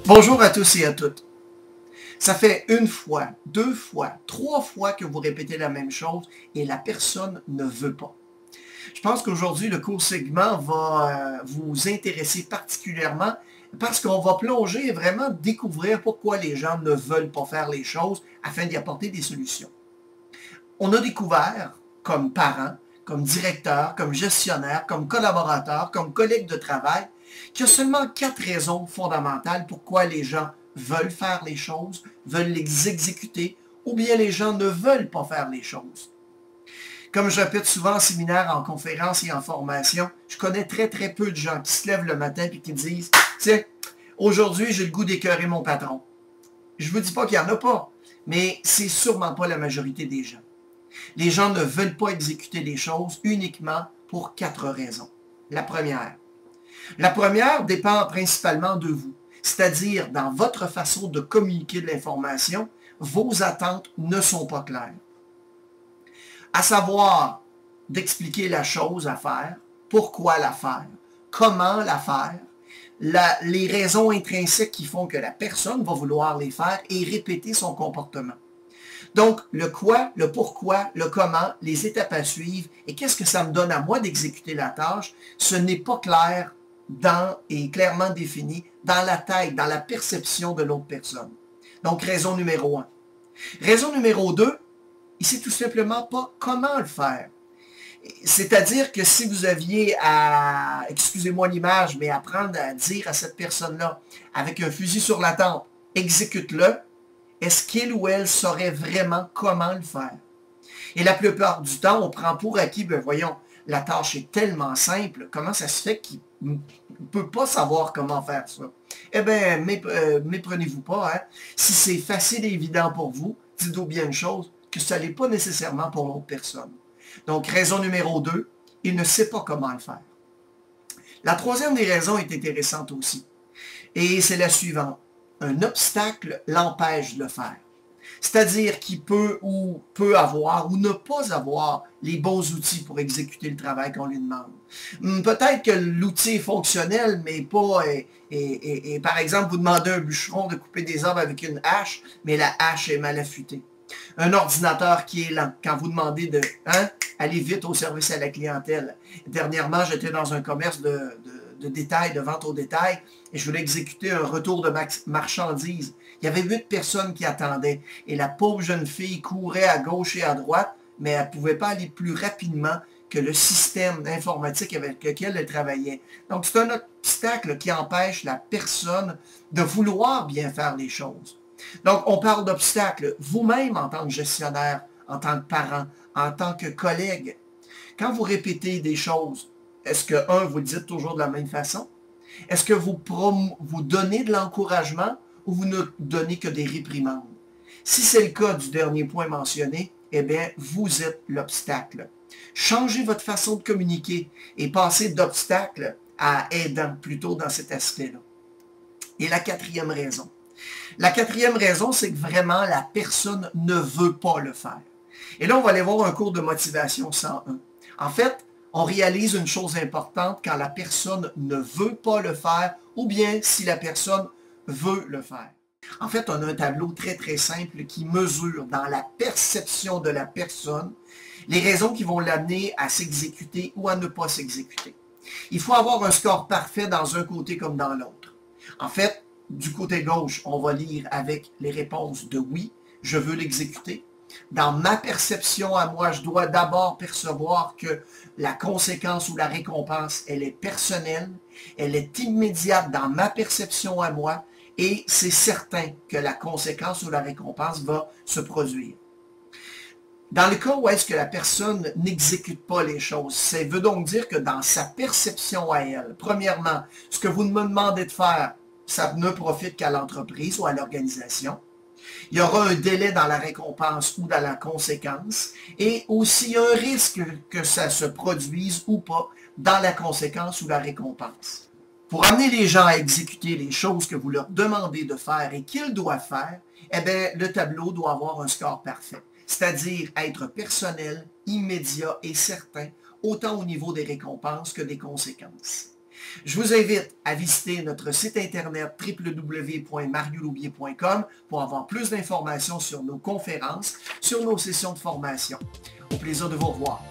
Bonjour à tous et à toutes. Ça fait une fois, deux fois, trois fois que vous répétez la même chose et la personne ne veut pas. Je pense qu'aujourd'hui, le court segment va vous intéresser particulièrement parce qu'on va plonger et vraiment découvrir pourquoi les gens ne veulent pas faire les choses afin d'y apporter des solutions. On a découvert, comme parents, comme directeur, comme gestionnaire, comme collaborateur, comme collègue de travail, qu'il y a seulement 4 raisons fondamentales pourquoi les gens veulent faire les choses, veulent les exécuter, ou bien les gens ne veulent pas faire les choses. Comme je répète souvent en séminaire, en conférence et en formation, je connais très peu de gens qui se lèvent le matin et qui disent « Tiens, aujourd'hui j'ai le goût d'écœurer mon patron. » Je ne vous dis pas qu'il n'y en a pas, mais c'est sûrement pas la majorité des gens. Les gens ne veulent pas exécuter les choses uniquement pour 4 raisons. La première dépend principalement de vous, c'est-à-dire dans votre façon de communiquer de l'information, vos attentes ne sont pas claires. À savoir d'expliquer la chose à faire, pourquoi la faire, comment la faire, les raisons intrinsèques qui font que la personne va vouloir les faire et répéter son comportement. Donc, le quoi, le pourquoi, le comment, les étapes à suivre et qu'est-ce que ça me donne à moi d'exécuter la tâche, ce n'est pas clair et clairement défini dans la tête, dans la perception de l'autre personne. Donc, raison numéro 1. Raison numéro 2, il ne sait tout simplement pas comment le faire. C'est-à-dire que si vous aviez à, excusez-moi l'image, mais apprendre à dire à cette personne-là, avec un fusil sur la tempe, exécute-le, est-ce qu'il ou elle saurait vraiment comment le faire? Et la plupart du temps, on prend pour acquis, ben voyons, la tâche est tellement simple, comment ça se fait qu'il ne peut pas savoir comment faire ça? Eh bien, méprenez-vous pas, hein? Si c'est facile et évident pour vous, dites-vous bien une chose, que ça n'est pas nécessairement pour l'autre personne. Donc, raison numéro 2, il ne sait pas comment le faire. La troisième des raisons est intéressante aussi, et c'est la suivante. Un obstacle l'empêche de le faire. C'est-à-dire qu'il peut avoir ou ne pas avoir les bons outils pour exécuter le travail qu'on lui demande. Peut-être que l'outil est fonctionnel, mais pas... par exemple, vous demandez à un bûcheron de couper des arbres avec une hache, mais la hache est mal affûtée. Un ordinateur qui est lent. Quand vous demandez de aller vite au service à la clientèle. Dernièrement, j'étais dans un commerce de détail, de vente au détail, et je voulais exécuter un retour de marchandises. Il y avait 8 personnes qui attendaient, et la pauvre jeune fille courait à gauche et à droite, mais elle ne pouvait pas aller plus rapidement que le système informatique avec lequel elle travaillait. Donc, c'est un obstacle qui empêche la personne de vouloir bien faire les choses. Donc, on parle d'obstacles. Vous-même, en tant que gestionnaire, en tant que parent, en tant que collègue, quand vous répétez des choses, est-ce que, vous le dites toujours de la même façon? Est-ce que vous donnez de l'encouragement ou vous ne donnez que des réprimandes? Si c'est le cas du dernier point mentionné, eh bien, vous êtes l'obstacle. Changez votre façon de communiquer et passez d'obstacle à aidant plutôt dans cet aspect-là. Et la quatrième raison. La quatrième raison, c'est que vraiment la personne ne veut pas le faire. Et là, on va aller voir un cours de motivation 101. En fait, on réalise une chose importante quand la personne ne veut pas le faire ou bien si la personne veut le faire. En fait, on a un tableau très simple qui mesure dans la perception de la personne les raisons qui vont l'amener à s'exécuter ou à ne pas s'exécuter. Il faut avoir un score parfait dans un côté comme dans l'autre. En fait, du côté gauche, on va lire avec les réponses de oui, je veux l'exécuter. Dans ma perception à moi, je dois d'abord percevoir que la conséquence ou la récompense, elle est personnelle, elle est immédiate dans ma perception à moi, et c'est certain que la conséquence ou la récompense va se produire. Dans le cas où est-ce que la personne n'exécute pas les choses, ça veut donc dire que dans sa perception à elle, premièrement, ce que vous me demandez de faire, ça ne profite qu'à l'entreprise ou à l'organisation. Il y aura un délai dans la récompense ou dans la conséquence et aussi un risque que ça se produise ou pas dans la conséquence ou la récompense. Pour amener les gens à exécuter les choses que vous leur demandez de faire et qu'ils doivent faire, eh bien, le tableau doit avoir un score parfait, c'est-à-dire être personnel, immédiat et certain, autant au niveau des récompenses que des conséquences. Je vous invite à visiter notre site internet www.marioloubier.com pour avoir plus d'informations sur nos conférences, sur nos sessions de formation. Au plaisir de vous revoir.